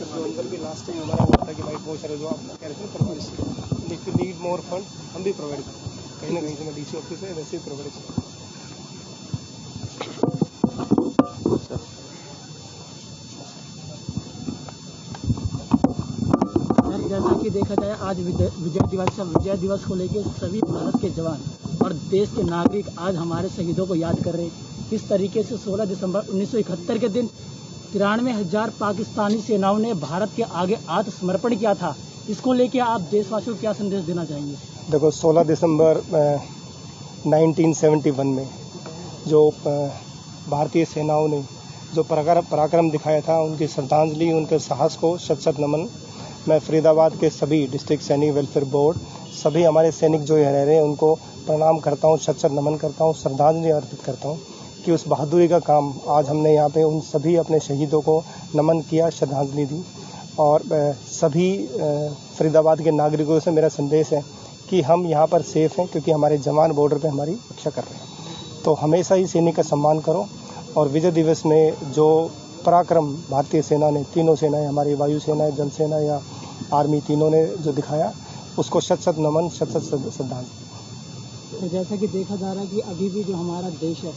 जो अंदर भी लास्ट टाइम हमारा हुआ था कि भाई बहुत सारे जो आप कह रहे थे ना performance if you need more fund हम भी प्रोवाइड करें, कहीं ना कहीं से मैं डीसी ऑफिस है वैसे ही प्रोवाइड करें। जैसा कि देखा जाए आज विजय दिवस को लेकर सभी भारत के जवान और देश के नागरिक आज हमारे शहीदों को याद कर रहे हैं। किस तरीके से 16 दिसंबर 1971 के दिन 93,000 पाकिस्तानी सेनाओं ने भारत के आगे आत्मसमर्पण किया था, इसको लेकर आप देशवासियों को क्या संदेश देना चाहेंगे? देखो 16 दिसंबर 1971 में जो भारतीय सेनाओं ने जो पराक्रम दिखाया था, उनकी श्रद्धांजलि, उनके साहस को शत शत नमन। मैं फरीदाबाद के सभी डिस्ट्रिक्ट सैनिक वेलफेयर बोर्ड, सभी हमारे सैनिक जो रह रहे हैं उनको प्रणाम करता हूँ, शत शत नमन करता हूँ, श्रद्धांजलि अर्पित करता हूँ कि उस बहादुरी का काम आज हमने यहाँ पे उन सभी अपने शहीदों को नमन किया, श्रद्धांजलि दी। और सभी फरीदाबाद के नागरिकों से मेरा संदेश है कि हम यहाँ पर सेफ हैं क्योंकि हमारे जवान बॉर्डर पे हमारी रक्षा कर रहे हैं। तो हमेशा ही सैनिक का सम्मान करो और विजय दिवस में जो पराक्रम भारतीय सेना ने, तीनों सेनाएं, हमारी वायुसेना, जल सेना या आर्मी, तीनों ने जो दिखाया उसको शत शत नमन, शत शत श्रद्धांजलि। तो जैसा कि देखा जा रहा है कि अभी भी जो हमारा देश है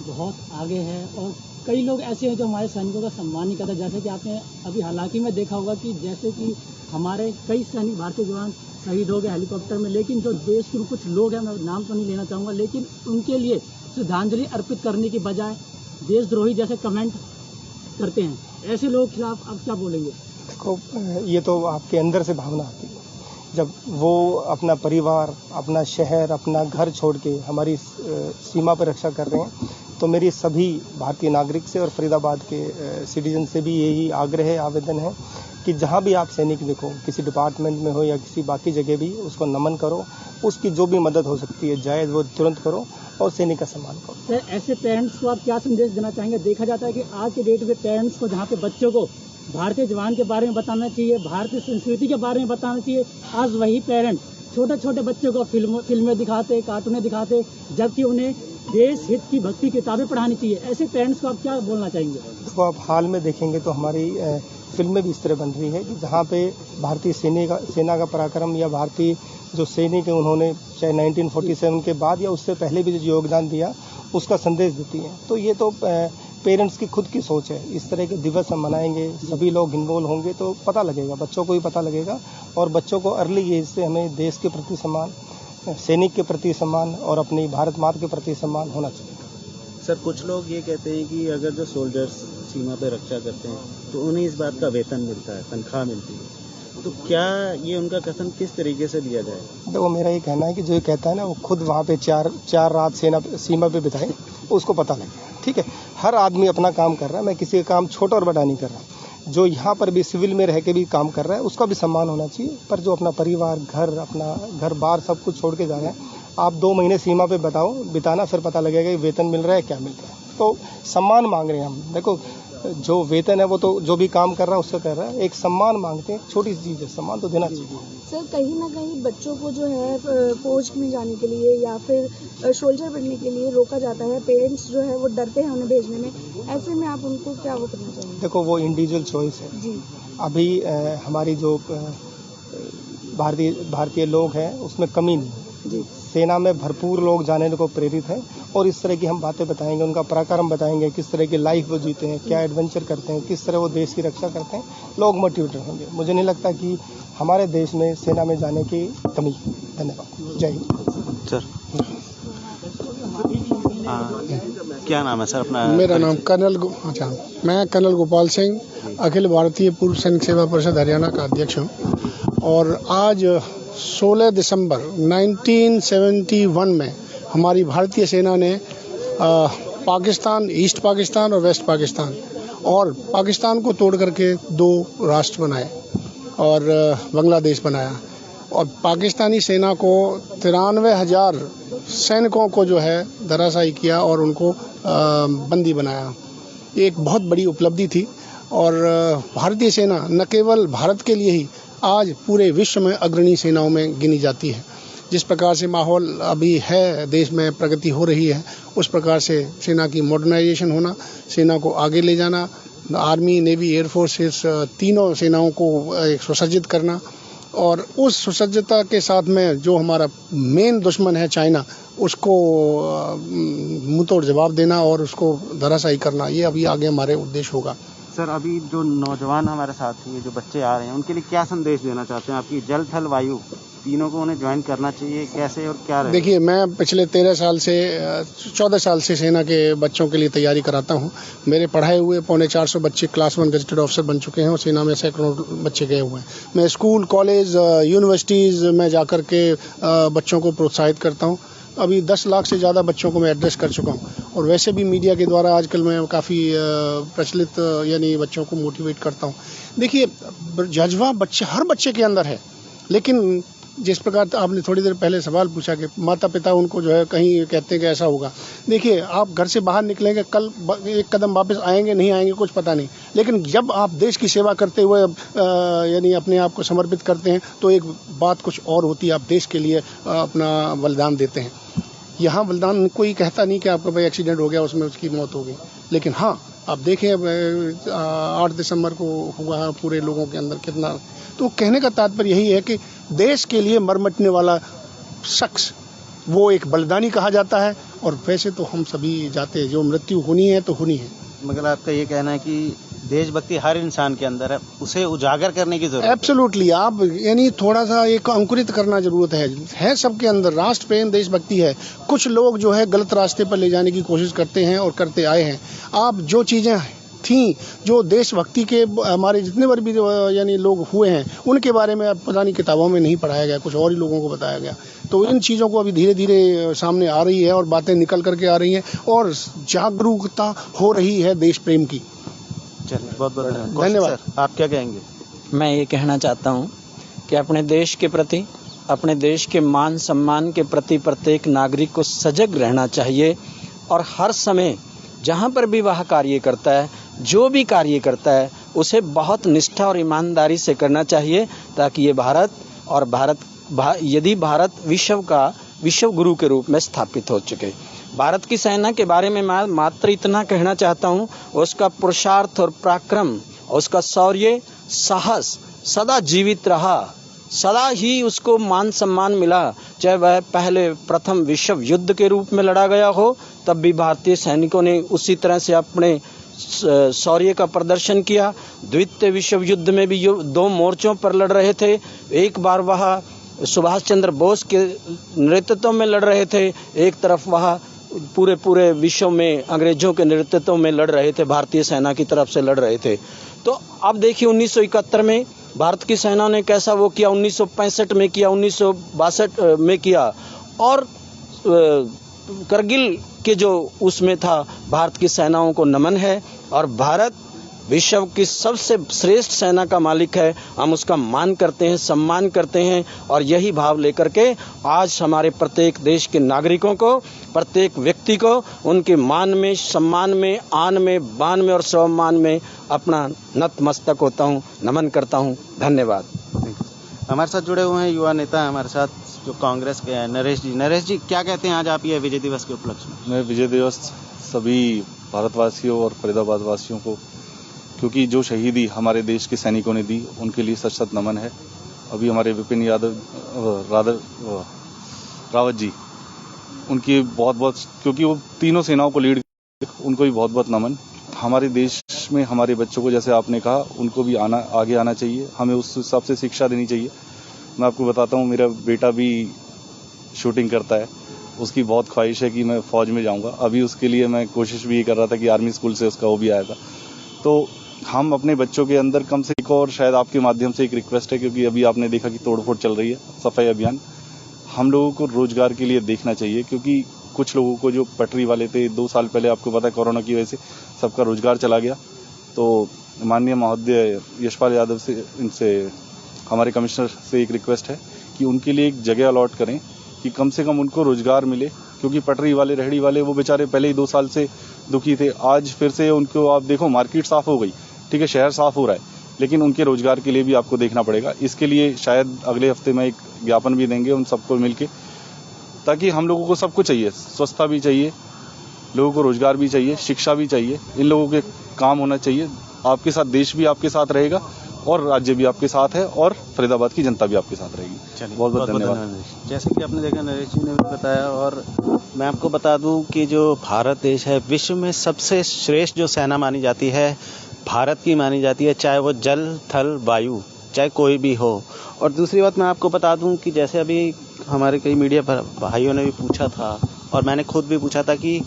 बहुत आगे है और कई लोग ऐसे हैं जो हमारे सैनिकों का सम्मान नहीं करते। जैसे कि आपने अभी हालांकि में देखा होगा कि जैसे कि हमारे कई सैनिक भारतीय जवान शहीद हो गए हेलीकॉप्टर में, लेकिन जो देश के कुछ लोग हैं, मैं नाम तो नहीं लेना चाहूँगा, लेकिन उनके लिए श्रद्धांजलि अर्पित करने की बजाय देशद्रोही जैसे कमेंट करते हैं। ऐसे लोगों के खिलाफ आप क्या बोलेंगे? देखो, ये तो आपके अंदर से भावना आती है जब वो अपना परिवार, अपना शहर, अपना घर छोड़ के हमारी सीमा पर रक्षा कर रहे हैं। तो मेरी सभी भारतीय नागरिक से और फरीदाबाद के सिटीजन से भी यही आग्रह है, आवेदन है कि जहाँ भी आप सैनिक देखो, किसी डिपार्टमेंट में हो या किसी बाकी जगह भी, उसको नमन करो, उसकी जो भी मदद हो सकती है जायज़ वो तुरंत करो और सैनिक का सम्मान करो। सर, ऐसे पेरेंट्स को आप क्या संदेश देना चाहेंगे? देखा जाता है कि आज के डेट में पेरेंट्स को, जहाँ पे बच्चों को भारतीय जवान के बारे में बताना चाहिए, भारतीय संस्कृति के बारे में बताना चाहिए, आज वही पेरेंट छोटे छोटे बच्चों को फिल्में दिखाते, कार्टूनें दिखाते, जबकि उन्हें देश हित की भक्ति किताबें पढ़ानी चाहिए। ऐसे पेरेंट्स को आप क्या बोलना चाहेंगे? इसको आप हाल में देखेंगे तो हमारी फिल्में भी इस तरह बन रही है कि जहाँ पे भारतीय सेना का पराक्रम या भारतीय जो सैनिक है उन्होंने चाहे 1947 के बाद या उससे पहले भी जो योगदान दिया उसका संदेश देती है। तो ये तो पेरेंट्स की खुद की सोच है। इस तरह के दिवस हम मनाएंगे, सभी लोग इन्वॉल्व होंगे तो पता लगेगा, बच्चों को भी पता लगेगा और बच्चों को अर्ली एज से हमें देश के प्रति सम्मान, सैनिक के प्रति सम्मान और अपनी भारत माता के प्रति सम्मान होना चाहिए। सर, कुछ लोग ये कहते हैं कि अगर जो सोल्जर्स सीमा पे रक्षा करते हैं तो उन्हें इस बात का वेतन मिलता है, तनख्वाह मिलती है, तो क्या ये उनका कथन किस तरीके से लिया जाए? देखो, मेरा ये कहना है कि जो ये कहता है ना, वो खुद वहाँ पे चार रात सीमा पे बिताए, उसको पता लगे। ठीक है, हर आदमी अपना काम कर रहा है, मैं किसी का काम छोटा और बड़ा नहीं कर रहा। जो यहाँ पर भी सिविल में रह के भी काम कर रहा है उसका भी सम्मान होना चाहिए, पर जो अपना परिवार, अपना घर बार सब कुछ छोड़ के जा रहे हैं, आप 2 महीने सीमा पे बिताना, फिर पता लगेगा कि वेतन मिल रहा है, क्या मिल रहा है। तो सम्मान मांग रहे हैं हम। देखो, जो वेतन है वो तो जो भी काम कर रहा है उससे कर रहा है, एक सम्मान मांगते हैं, छोटी सी चीज़ है, सम्मान तो देना चाहिए। सर, कहीं ना कहीं बच्चों को जो है फौज में जाने के लिए या फिर सोल्जर बनने के लिए रोका जाता है, पेरेंट्स जो है वो डरते हैं उन्हें भेजने में, ऐसे में आप उनको क्या वो करना चाहेंगे? देखो, वो इंडिविजुअल चॉइस है जी। अभी हमारी जो भारतीय लोग हैं उसमें कमी नहीं जी। सेना में भरपूर लोग जाने को प्रेरित हैं और इस तरह की हम बातें बताएंगे, उनका पराक्रम बताएंगे, किस तरह की लाइफ वो जीते हैं, क्या एडवेंचर करते हैं, किस तरह वो देश की रक्षा करते हैं, लोग मोटिवेटेड होंगे। मुझे नहीं लगता कि हमारे देश में सेना में जाने की कमी है। धन्यवाद। जय हिंद। सर, क्या नाम है सर अपना? मेरा नाम मैं कर्नल गोपाल सिंह, अखिल भारतीय पूर्व सैनिक सेवा परिषद हरियाणा का अध्यक्ष हूँ। और आज 16 दिसंबर 1971 में हमारी भारतीय सेना ने पाकिस्तान, ईस्ट पाकिस्तान और वेस्ट पाकिस्तान और पाकिस्तान को तोड़ करके 2 राष्ट्र बनाए और बांग्लादेश बनाया। और पाकिस्तानी सेना को 93,000 सैनिकों को जो है धराशायी किया और उनको बंदी बनाया। ये एक बहुत बड़ी उपलब्धि थी और भारतीय सेना न केवल भारत के लिए ही आज पूरे विश्व में अग्रणी सेनाओं में गिनी जाती है। जिस प्रकार से माहौल अभी है, देश में प्रगति हो रही है, उस प्रकार से सेना की मॉडर्नाइजेशन होना, सेना को आगे ले जाना, आर्मी, नेवी, एयरफोर्स, इस तीनों सेनाओं को एक सुसज्जित करना और उस सुसज्जता के साथ में जो हमारा मेन दुश्मन है चाइना, उसको मुंहतोड़ जवाब देना और उसको धराशायी करना, ये अभी आगे हमारे उद्देश्य होगा। सर, अभी जो नौजवान हमारे साथ ये जो बच्चे आ रहे हैं उनके लिए क्या संदेश देना चाहते हैं? आपकी जल थल वायु तीनों को उन्हें ज्वाइन करना चाहिए, कैसे और क्या रहेगा? देखिए, मैं पिछले 14 साल से सेना के बच्चों के लिए तैयारी कराता हूँ। मेरे पढ़ाए हुए 450 बच्चे क्लास 1 गजेटेड ऑफिसर बन चुके हैं और सेना में सैकड़ों बच्चे गए हुए हैं। मैं स्कूल, कॉलेज, यूनिवर्सिटीज़ में जाकर के बच्चों को प्रोत्साहित करता हूँ। अभी 10 लाख से ज़्यादा बच्चों को मैं एड्रेस कर चुका हूँ और वैसे भी मीडिया के द्वारा आजकल मैं काफ़ी प्रचलित यानी बच्चों को मोटिवेट करता हूँ। देखिए, जज्बा हर बच्चे के अंदर है, लेकिन जिस प्रकार आपने थोड़ी देर पहले सवाल पूछा कि माता पिता उनको जो है कहीं कहते हैं कि ऐसा होगा। देखिए, आप घर से बाहर निकलेंगे, कल एक कदम वापस आएंगे नहीं आएंगे कुछ पता नहीं, लेकिन जब आप देश की सेवा करते हुए यानी अपने आप को समर्पित करते हैं तो एक बात कुछ और होती है, आप देश के लिए अपना बलिदान देते हैं। यहाँ बलिदान कोई कहता नहीं कि आपका भाई एक्सीडेंट हो गया उसमें उसकी मौत हो गई, लेकिन हाँ, आप देखें 8 दिसंबर को हुआ पूरे लोगों के अंदर कितना। तो कहने का तात्पर्य यही है कि देश के लिए मरमटने वाला शख्स वो एक बलिदानी कहा जाता है और वैसे तो हम सभी जाते हैं, जो मृत्यु होनी है तो होनी है। मतलब आपका ये कहना है कि देशभक्ति हर इंसान के अंदर है, उसे उजागर करने की जरूरत है। एब्सोल्युटली, आप यानी थोड़ा सा एक अंकुरित करना जरूरत है सबके अंदर राष्ट्र प्रेम, देशभक्ति है। कुछ लोग जो है गलत रास्ते पर ले जाने की कोशिश करते हैं और करते आए हैं। आप जो चीजें थी, जो देशभक्ति के हमारे जितने बार भी यानी लोग हुए हैं उनके बारे में अब पता नहीं किताबों में नहीं पढ़ाया गया, कुछ और ही लोगों को बताया गया। तो इन चीज़ों को अभी धीरे धीरे सामने आ रही है और बातें निकल करके आ रही हैं और जागरूकता हो रही है देश प्रेम की। चलिए, बहुत बहुत धन्यवाद। आप क्या कहेंगे? मैं ये कहना चाहता हूँ कि अपने देश के प्रति, अपने देश के मान सम्मान के प्रति प्रत्येक नागरिक को सजग रहना चाहिए और हर समय जहाँ पर भी वह कार्य करता है, जो भी कार्य करता है, उसे बहुत निष्ठा और ईमानदारी से करना चाहिए, ताकि ये यदि भारत विश्व गुरु के रूप में स्थापित हो चुके। भारत की सेना के बारे में मैं मात्र इतना कहना चाहता हूँ, उसका पुरुषार्थ और पराक्रम, उसका शौर्य, साहस सदा जीवित रहा, सदा ही उसको मान सम्मान मिला। चाहे वह पहले प्रथम विश्व युद्ध के रूप में लड़ा गया हो, तब भी भारतीय सैनिकों ने उसी तरह से अपने शौर्य का प्रदर्शन किया। द्वितीय विश्व युद्ध में भी 2 मोर्चों पर लड़ रहे थे। एक बार वह सुभाष चंद्र बोस के नेतृत्व में लड़ रहे थे, एक तरफ वह पूरे विश्व में अंग्रेजों के नेतृत्व में लड़ रहे थे, भारतीय सेना की तरफ से लड़ रहे थे। तो अब देखिए 1971 में भारत की सेना ने कैसा वो किया, 1965 में किया, 1962 में किया और करगिल के जो उसमें था, भारत की सेनाओं को नमन है और भारत विश्व की सबसे श्रेष्ठ सेना का मालिक है। हम उसका मान करते हैं, सम्मान करते हैं और यही भाव लेकर के आज हमारे प्रत्येक देश के नागरिकों को, प्रत्येक व्यक्ति को उनके मान में, सम्मान में, आन में, बान में और स्वाभिमान में अपना नतमस्तक होता हूँ, नमन करता हूँ। धन्यवाद। हमारे साथ जुड़े हुए हैं युवा नेता, हमारे साथ जो कांग्रेस के हैं, नरेश जी। नरेश जी, क्या कहते हैं आज आप ये विजय दिवस के उपलक्ष्य में? मैं विजय दिवस सभी भारतवासियों और फरीदाबाद वासियों को, क्योंकि जो शहीदी हमारे देश के सैनिकों ने दी, उनके लिए सच सच नमन है। अभी हमारे विपिन रावत जी, उनकी बहुत बहुत, क्योंकि वो तीनों सेनाओं को लीड, उनको भी बहुत बहुत नमन। हमारे देश में हमारे बच्चों को, जैसे आपने कहा, उनको भी आगे आना चाहिए, हमें उस हिसाब से शिक्षा देनी चाहिए। मैं आपको बताता हूँ, मेरा बेटा भी शूटिंग करता है, उसकी बहुत ख्वाहिश है कि मैं फौज में जाऊँगा। अभी उसके लिए मैं कोशिश भी कर रहा था कि आर्मी स्कूल से उसका वो भी आया था। तो हम अपने बच्चों के अंदर कम से कम, और शायद आपके माध्यम से एक रिक्वेस्ट है, क्योंकि अभी आपने देखा कि तोड़फोड़ चल रही है, सफाई अभियान, हम लोगों को रोजगार के लिए देखना चाहिए, क्योंकि कुछ लोगों को जो पटरी वाले थे 2 साल पहले, आपको पता है कोरोना की वजह से सबका रोजगार चला गया। तो माननीय महोदय यशपाल यादव से, इनसे हमारे कमिश्नर से एक रिक्वेस्ट है कि उनके लिए एक जगह अलॉट करें कि कम से कम उनको रोजगार मिले, क्योंकि पटरी वाले, रेहड़ी वाले, वो बेचारे पहले ही 2 साल से दुखी थे। आज फिर से उनको आप देखो, मार्केट साफ हो गई, ठीक है, शहर साफ हो रहा है, लेकिन उनके रोजगार के लिए भी आपको देखना पड़ेगा। इसके लिए शायद अगले हफ्ते में एक ज्ञापन भी देंगे उन सबको मिलके, ताकि हम लोगों को सब कुछ चाहिए, स्वच्छता भी चाहिए, लोगों को रोजगार भी चाहिए, शिक्षा भी चाहिए, इन लोगों के काम होना चाहिए। आपके साथ देश भी आपके साथ रहेगा और राज्य भी आपके साथ है और फरीदाबाद की जनता भी आपके साथ रहेगी। बहुत बहुत धन्यवाद। जैसे कि आपने देखा, नरेश जी ने भी बताया, और मैं आपको बता दूं कि जो भारत देश है विश्व में सबसे श्रेष्ठ जो सेना मानी जाती है भारत की मानी जाती है, चाहे वो जल थल वायु, चाहे कोई भी हो। और दूसरी बात मैं आपको बता दूं कि जैसे अभी हमारे कई मीडिया भाइयों ने भी पूछा था और मैंने खुद भी पूछा था कि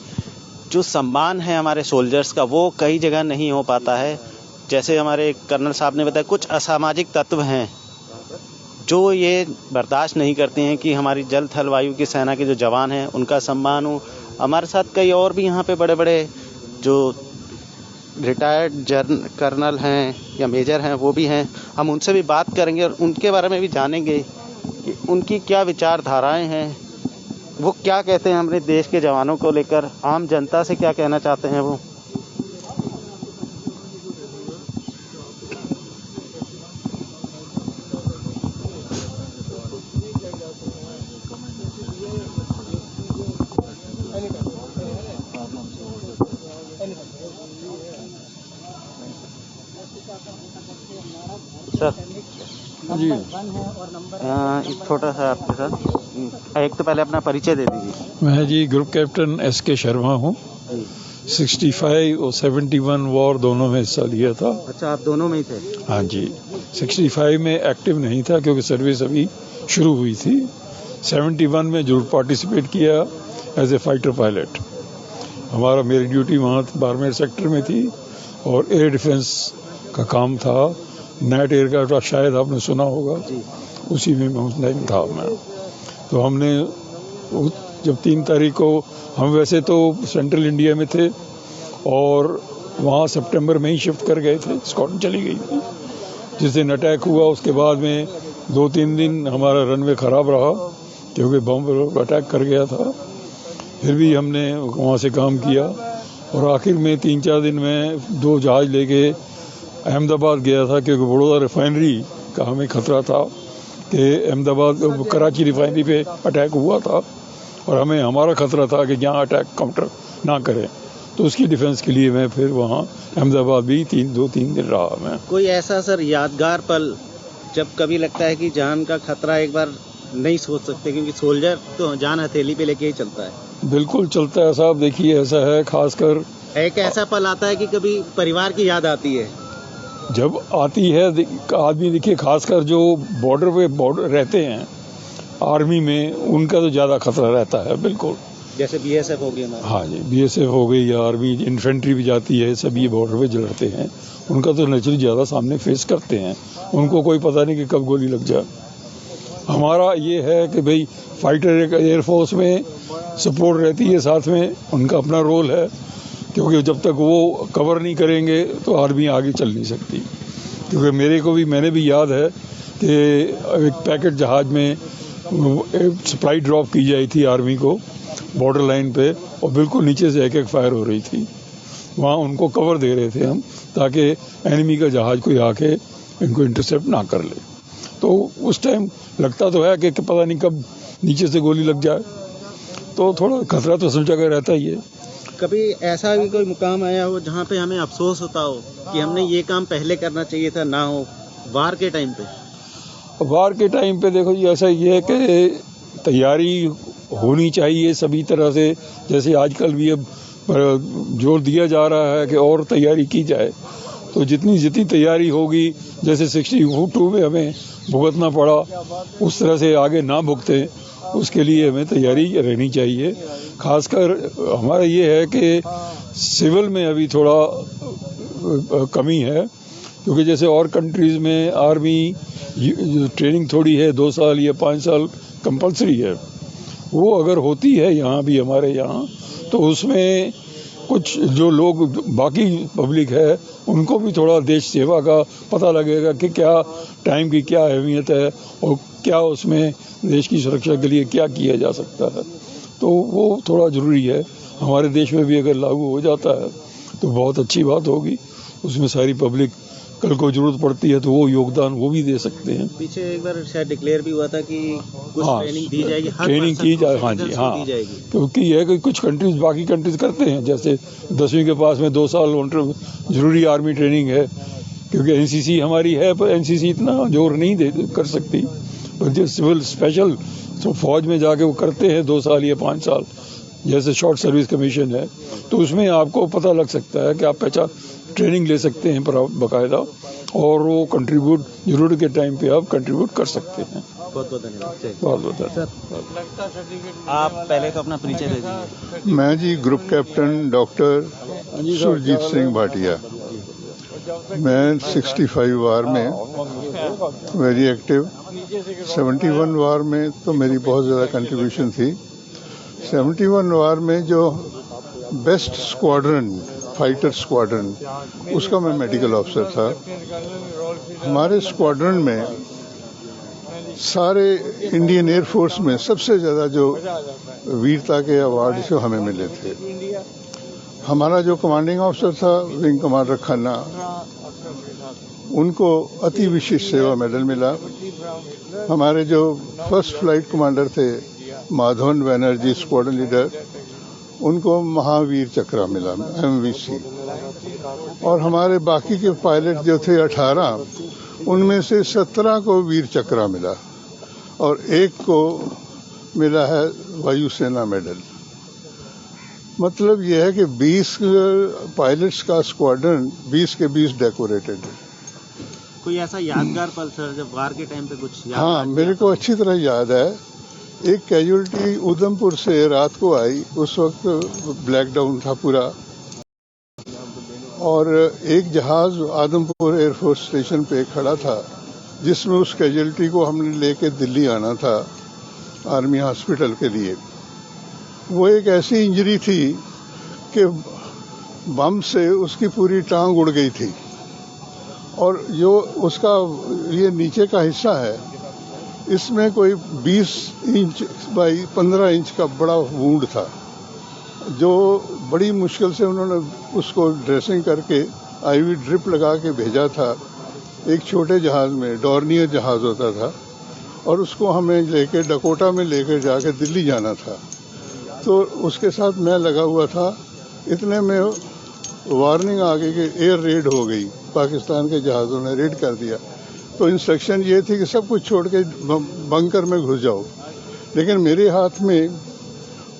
जो सम्मान है हमारे सोल्जर्स का वो कई जगह नहीं हो पाता है। जैसे हमारे कर्नल साहब ने बताया, कुछ असामाजिक तत्व हैं जो ये बर्दाश्त नहीं करते हैं कि हमारी जल थल वायु की सेना के जो जवान हैं उनका सम्मान हो। हमारे साथ कई और भी यहाँ पे बड़े बड़े जो रिटायर्ड कर्नल हैं या मेजर हैं वो भी हैं, हम उनसे भी बात करेंगे और उनके बारे में भी जानेंगे कि उनकी क्या विचारधाराएं हैं, वो क्या कहते हैं अपने देश के जवानों को लेकर, आम जनता से क्या कहना चाहते हैं वो। सर जी एक छोटा सा आपके साथ, एक तो पहले अपना परिचय दे दीजिए। मैं जी ग्रुप कैप्टन SK शर्मा हूँ। 65 और 71 वॉर दोनों में हिस्सा लिया था। अच्छा, आप दोनों में ही थे? हाँ जी। 65 में एक्टिव नहीं था क्योंकि सर्विस अभी शुरू हुई थी। 71 में जरूर पार्टिसिपेट किया एज ए फाइटर पायलट। हमारा मेरी ड्यूटी वहाँ बारमेर सेक्टर में थी और एयर डिफेंस का काम था। नेट एयर का शायद आपने सुना होगा, उसी में उस टाइम था मैं। तो हमने जब 3 तारीख को, हम वैसे तो सेंट्रल इंडिया में थे और वहाँ सितंबर में ही शिफ्ट कर गए थे, स्कॉटलैंड चली गई थी। जिस दिन अटैक हुआ उसके बाद में 2-3 दिन हमारा रनवे ख़राब रहा क्योंकि बम अटैक कर गया था। फिर भी हमने वहाँ से काम किया और आखिर में 3-4 दिन में 2 जहाज़ लेके अहमदाबाद गया था क्योंकि बड़ौदा रिफाइनरी का हमें खतरा था कि अहमदाबाद कराची रिफाइनरी पे अटैक हुआ था और हमें हमारा खतरा था कि यहाँ अटैक काउंटर ना करें। तो उसकी डिफेंस के लिए मैं फिर वहाँ अहमदाबाद भी 2-3 दिन रहा मैं। कोई ऐसा सर यादगार पल जब कभी लगता है कि जान का खतरा एक बार नहीं सोच सकते, क्योंकि सोल्जर तो जान हथेली पे लेके ही चलता है। बिल्कुल चलता है साहब। देखिए ऐसा है, खासकर एक ऐसा पल आता है कि कभी परिवार की याद आती है जब आती है आदमी। देखिए खासकर जो बॉर्डर पे रहते हैं आर्मी में, उनका तो ज़्यादा खतरा रहता है। बिल्कुल, जैसे BSF हो गया। हाँ जी, BSF हो गई या आर्मी इन्फेंट्री भी जाती है, सब ये बॉर्डर पे लड़ते हैं। उनका तो नेचुरली ज़्यादा सामने फेस करते हैं, उनको कोई पता नहीं कि कब गोली लग जाए। हमारा ये है कि भाई फाइटर एयरफोर्स में सपोर्ट रहती है साथ में, उनका अपना रोल है क्योंकि जब तक वो कवर नहीं करेंगे तो आर्मी आगे चल नहीं सकती। क्योंकि मैंने भी याद है कि एक पैकेट जहाज में सप्लाई ड्रॉप की जाई थी आर्मी को बॉर्डर लाइन पे और बिल्कुल नीचे से एक फायर हो रही थी। वहाँ उनको कवर दे रहे थे हम ताकि एनिमी का जहाज कोई आके इनको इंटरसेप्ट ना कर ले। तो उस टाइम लगता तो है कि पता नहीं कब नीचे से गोली लग जाए, तो थोड़ा खतरा तो सब जगह रहता ही है। कभी ऐसा भी कोई मुकाम आया हो जहाँ पे हमें अफसोस होता हो कि हमने ये काम पहले करना चाहिए था, ना हो वार के टाइम पे? वार के टाइम पे देखो जी, ऐसा ये है कि तैयारी होनी चाहिए सभी तरह से। जैसे आजकल भी अब जोर दिया जा रहा है कि और तैयारी की जाए, तो जितनी तैयारी होगी, जैसे 62 में हमें भुगतना पड़ा उस तरह से आगे ना भुगते, उसके लिए हमें तैयारी रहनी चाहिए। खासकर हमारा ये है कि सिविल में अभी थोड़ा कमी है क्योंकि जैसे और कंट्रीज़ में आर्मी ट्रेनिंग थोड़ी है, 2 साल या 5 साल कंपलसरी है। वो अगर होती है यहाँ भी हमारे यहाँ, तो उसमें कुछ जो लोग बाकी पब्लिक है उनको भी थोड़ा देश सेवा का पता लगेगा कि क्या टाइम की क्या अहमियत है और क्या उसमें देश की सुरक्षा के लिए क्या किया जा सकता है। तो वो थोड़ा ज़रूरी है। हमारे देश में भी अगर लागू हो जाता है तो बहुत अच्छी बात होगी। उसमें सारी पब्लिक कल को जरूरत पड़ती है तो वो योगदान वो भी दे सकते हैं। पीछे एक बार शायद डिक्लेयर भी हुआ था कि कुछ हाँ, ट्रेनिंग दी जाएगी, हर ट्रेनिंग person की को जाए। हाँ जी, citizens को हाँ, दी जाएगी। क्योंकि यह कि कुछ कंट्रीज बाकी कंट्रीज करते हैं, जैसे 10वीं के पास में 2 साल जरूरी आर्मी ट्रेनिंग है, क्योंकि एनसीसी हमारी है, पर एनसीसी इतना जोर नहीं कर सकती। पर जो सिविल स्पेशल तो फौज में जाके वो करते हैं 2 साल या 5 साल, जैसे शॉर्ट सर्विस कमीशन है, तो उसमें आपको पता लग सकता है कि आप ट्रेनिंग ले सकते हैं बाकायदा, और वो कंट्रीब्यूट जरूरत के टाइम पे आप कंट्रीब्यूट कर सकते हैं। बहुत बहुत धन्यवाद। बहुत बहुत धन्यवाद। आप पहले तो अपना परिचय दे दीजिए। मैं जी group captain doctor Surjit Singh Bhatia. मैं 65 वार में वेरी एक्टिव, 71 वार में तो मेरी बहुत ज़्यादा कंट्रीब्यूशन थी। 71 वार में जो बेस्ट स्क्वाड्रन, फाइटर स्क्वाड्रन, उसका मैं मेडिकल ऑफिसर था। हमारे स्क्वाड्रन में सारे इंडियन एयरफोर्स में सबसे ज़्यादा जो वीरता के अवार्ड जो हमें मिले थे। हमारा जो कमांडिंग ऑफिसर था विंग कमांडर खन्ना, उनको अति विशिष्ट सेवा मेडल मिला। हमारे जो फर्स्ट फ्लाइट कमांडर थे माधवन बनर्जी स्क्वाड्रन लीडर, उनको महावीर चक्र मिला, MVC। और हमारे बाकी के पायलट जो थे 18, उनमें से 17 को वीर चक्र मिला और 1 को मिला है वायुसेना मेडल। मतलब यह है कि 20 पायलट्स का स्क्वाड्रन 20 के 20 डेकोरेटेड है। कोई ऐसा यादगार पल सर जब वार के टाइम पे कुछ याद? हाँ, मेरे को अच्छी तरह याद है। एक कैजुअलिटी उधमपुर से रात को आई, उस वक्त ब्लैकडाउन था पूरा, और एक जहाज आदमपुर एयरफोर्स स्टेशन पे खड़ा था, जिसमें उस कैजुअलिटी को हमने लेके दिल्ली आना था आर्मी हॉस्पिटल के लिए। वो एक ऐसी इंजरी थी कि बम से उसकी पूरी टांग उड़ गई थी, और जो उसका ये नीचे का हिस्सा है, इसमें कोई 20 इंच बाई 15 इंच का बड़ा वूंड था, जो बड़ी मुश्किल से उन्होंने उसको ड्रेसिंग करके IV ड्रिप लगा के भेजा था एक छोटे जहाज में, डॉर्नियर जहाज होता था, और उसको हमें लेके डकोटा में लेकर जाके दिल्ली जाना था। तो उसके साथ मैं लगा हुआ था। इतने में वार्निंग आ गई कि एयर रेड हो गई, पाकिस्तान के जहाज़ों ने रेड कर दिया। तो इंस्ट्रक्शन ये थी कि सब कुछ छोड़ के बंकर में घुस जाओ। लेकिन मेरे हाथ में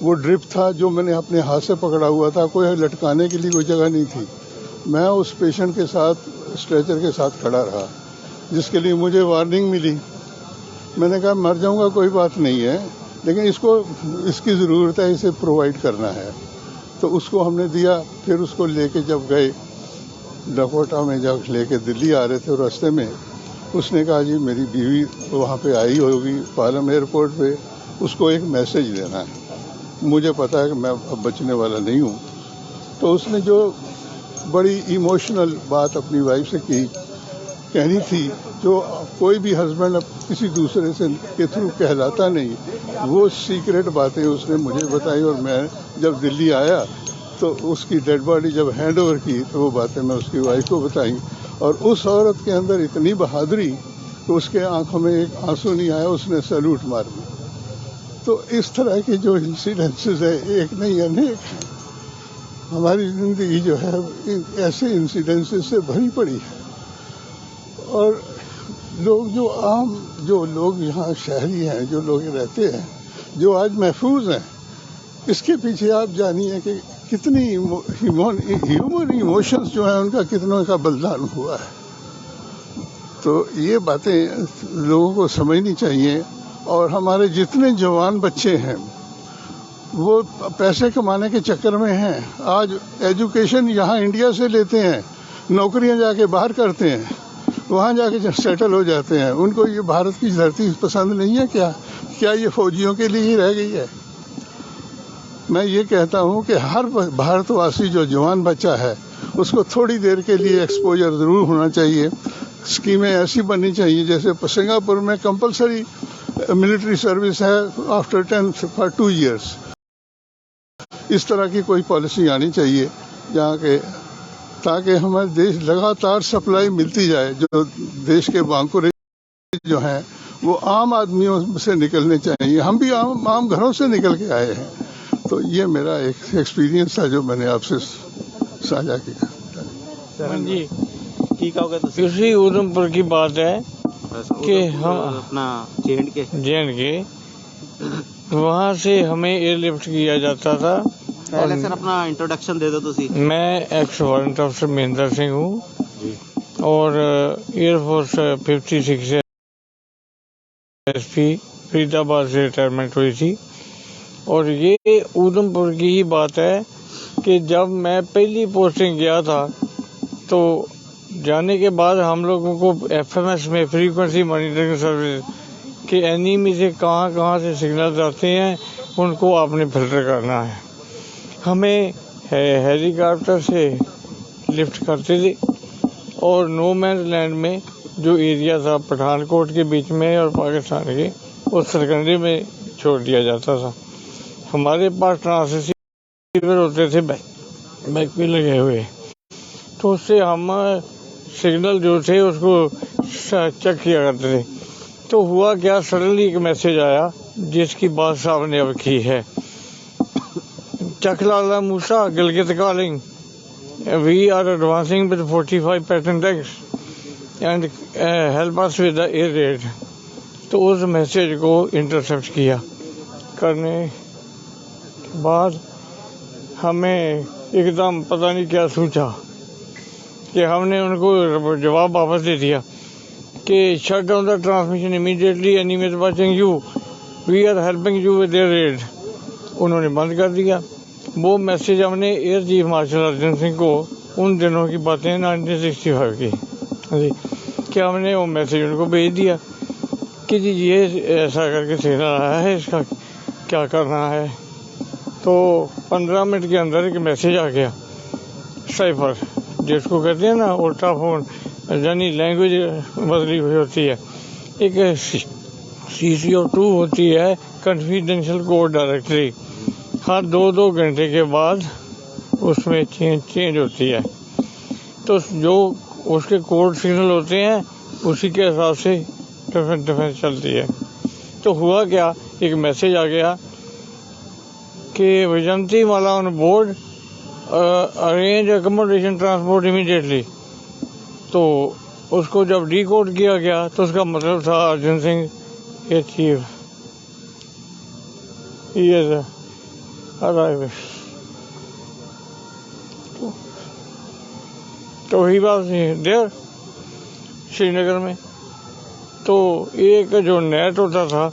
वो ड्रिप था जो मैंने अपने हाथ से पकड़ा हुआ था, कोई लटकाने के लिए कोई जगह नहीं थी। मैं उस पेशेंट के साथ स्ट्रेचर के साथ खड़ा रहा, जिसके लिए मुझे वार्निंग मिली। मैंने कहा मर जाऊंगा कोई बात नहीं है, लेकिन इसकी ज़रूरत है, इसे प्रोवाइड करना है। तो उसको हमने दिया। फिर उसको लेके जब गए डकोटा में, जब लेके दिल्ली आ रहे थे, रास्ते में उसने कहा जी मेरी बीवी वहाँ पे आई होगी पालम एयरपोर्ट पे, उसको एक मैसेज देना है, मुझे पता है कि मैं अब बचने वाला नहीं हूँ। तो उसने जो बड़ी इमोशनल बात अपनी वाइफ से कहनी थी, जो कोई भी हस्बैंड किसी दूसरे से के थ्रू कहलाता नहीं, वो सीक्रेट बातें उसने मुझे बताई। और मैं जब दिल्ली आया तो उसकी डेड बॉडी जब हैंड ओवर की, तो वो बातें मैं उसकी वाइफ को बताई। और उस औरत के अंदर इतनी बहादुरी कि उसके आंखों में एक आंसू नहीं आया, उसने सैल्यूट मार दी। तो इस तरह के जो इंसिडेंसेस है, एक नहीं अनेक, हमारी ज़िंदगी जो है ऐसे इंसिडेंसेस से भरी पड़ी है। और लोग जो लोग यहाँ शहरी हैं, जो लोग रहते हैं, जो आज महफूज हैं, इसके पीछे आप जानिए कि कितनी ह्यूमन इमोशंस जो है उनका कितनों का बलिदान हुआ है। तो ये बातें लोगों को समझनी चाहिए। और हमारे जितने जवान बच्चे हैं वो पैसे कमाने के चक्कर में हैं। आज एजुकेशन यहाँ इंडिया से लेते हैं, नौकरियाँ जाके बाहर करते हैं, वहाँ जाके सेटल हो जाते हैं। उनको ये भारत की धरती पसंद नहीं है क्या ये फौजियों के लिए ही रह गई है? मैं ये कहता हूँ कि हर भारतवासी जो जवान बच्चा है, उसको थोड़ी देर के लिए एक्सपोजर ज़रूर होना चाहिए। स्कीमें ऐसी बननी चाहिए, जैसे सिंगापुर में कंपलसरी मिलिट्री सर्विस है आफ्टर 10 फॉर 2 years। इस तरह की कोई पॉलिसी आनी चाहिए जहाँ के ताकि हमारे देश लगातार सप्लाई मिलती जाए। जो देश के बांकुरे जो हैं वो आम आदमियों से निकलने चाहिए। हम भी आम घरों से निकल के आए हैं। तो ये मेरा एक एक्सपीरियंस था जो मैंने आपसे साझा किया। जी की कहोगे तो इसी उधमपुर की बात है कि हम अपना जेएंड के वहाँ से हमें एयरलिफ्ट किया जाता था। पहले सर अपना इंट्रोडक्शन दे दो तुसी। मैं x warrant officer Mahendra Singh हूँ और एयरफोर्स 56 एसपी फरीदाबाद से रिटायरमेंट हुई थी। और ये उधमपुर की ही बात है कि जब मैं पहली पोस्टिंग गया था तो जाने के बाद हम लोगों को एफएमएस में फ्रीक्वेंसी मॉनिटरिंग सर्विस के एनिमी से कहाँ से सिग्नल्स आते हैं उनको आपने फिल्टर करना है। हमें हेलीकॉप्टर से लिफ्ट करते थे और नो मैन लैंड में जो एरिया था पठानकोट के बीच में और पाकिस्तान के उस सरकंडे में छोड़ दिया जाता था। हमारे पास ट्रांससीवर होते थे बैक पे लगे हुए, तो उससे हम सिग्नल जो थे उसको चेक किया करते थे। तो हुआ क्या, सडनली एक मैसेज आया जिसकी बात साहब ने अब की है। Chaklala Musa Gilgit calling, we are advancing with 45 Patton tanks and help us with the air raid. तो उस मैसेज को इंटरसेप्ट किया करने के बाद हमें एकदम पता नहीं क्या सूझा कि हमने उनको जवाब वापस दे दिया कि shut down the transmission immediately, enemy is watching you, we are helping you with their raid. उन्होंने बंद कर दिया। वो मैसेज हमने air chief marshal Arjan Singh को, उन दिनों की बातें 1965 की जी, कि हमने वो मैसेज उनको भेज दिया कि जी ये ऐसा करके सिग्नल आया है, इसका क्या करना है। तो 15 मिनट के अंदर एक मैसेज आ गया साइफर, जिसको कहते हैं ना उल्टा फोन, यानी लैंग्वेज बदली हुई होती है। एक CCO2 होती है, कॉन्फिडेंशियल कोड डायरेक्टरी, हर 2-2 घंटे के बाद उसमें चेंज होती है। तो जो उसके कोड सिग्नल होते हैं उसी के हिसाब से डिफेंस चलती है। तो हुआ क्या, एक मैसेज आ गया कि Vyjayanthimala on board, arrange accommodation transport immediately. तो उसको जब डिकोड किया गया तो उसका मतलब था अर्जुन सिंह ए चीफ तो ही बात देर श्रीनगर में। तो एक जो नेट होता था,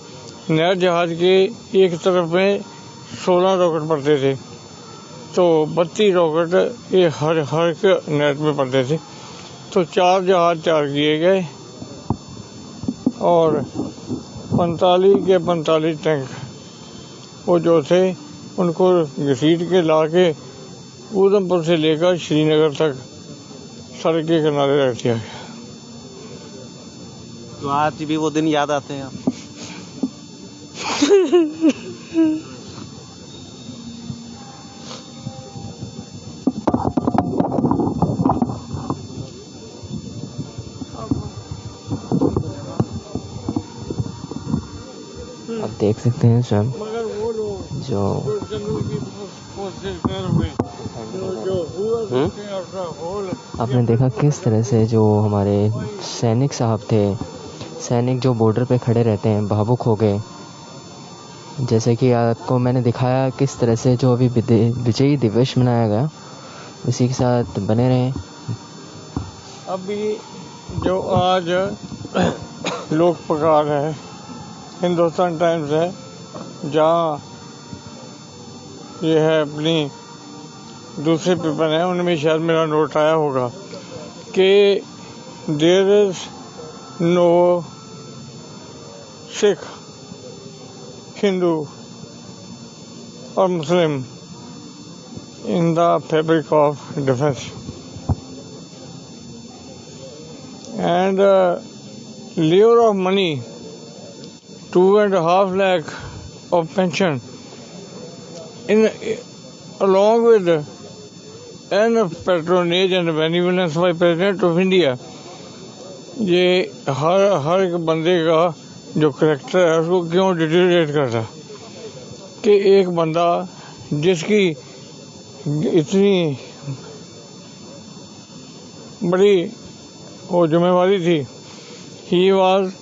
नेट जहाज के एक तरफ में 16 रॉकेट पड़ते थे, तो 32 रॉकेट ये हर एक नेट में पड़ते थे। तो 4 जहाज तैयार किए गए और 45 के 45 टैंक वो जो थे उनको घसीट के ला के उधमपुर से लेकर श्रीनगर तक सड़क के किनारे रख दिया गया। तो आज भी वो दिन याद आते हैं। आप देख सकते हैं स्वयं जो आपने देखा किस तरह से जो हमारे सैनिक साहब थे, सैनिक जो बॉर्डर पे खड़े रहते हैं, भावुक हो गए। जैसे कि आपको मैंने दिखाया किस तरह से जो अभी विजयी दिवस मनाया गया, उसी के साथ बने रहें। अभी जो आज लोक प्रकार है, हिंदुस्तान टाइम्स है, जहाँ ये है अपनी दूसरे पेपर है, उनमें शायद मेरा नोट आया होगा कि there is no Sikh, Hindu और Muslim in the fabric of defence and layer of money 2.5 lakh of pension in along with and patronage and benevolence by President of India. ये हर एक बंदे का जो करेक्टर है उसको क्यों डिटेरिएट करता कि एक बंदा जिसकी इतनी बड़ी वो जिम्मेवारी थी, he was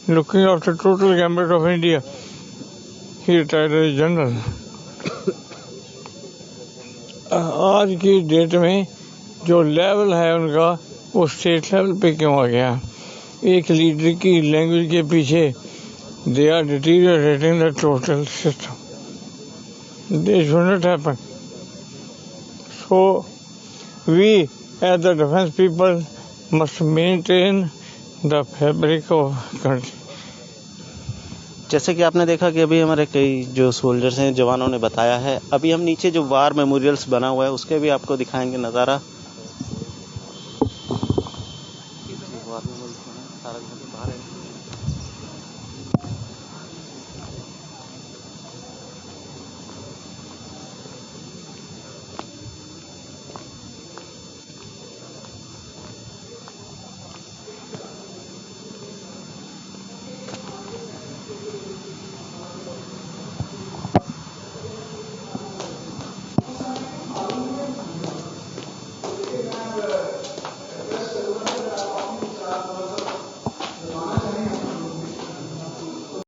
looking after total gambit of India. He retired as general. आज की डेट में जो लेवल है उनका वो स्टेट लेवल पे क्यों आ गया? एक लीडर की लैंग्वेज के पीछे they are deteriorating the total system. This should not happen. So we as the defense people must maintain the fabric of country. जैसे कि आपने देखा कि अभी हमारे कई जो सोल्जर्स हैं, जवानों ने बताया है. अभी हम नीचे जो वार मेमोरियल्स बना हुआ है उसके भी आपको दिखाएंगे नज़ारा.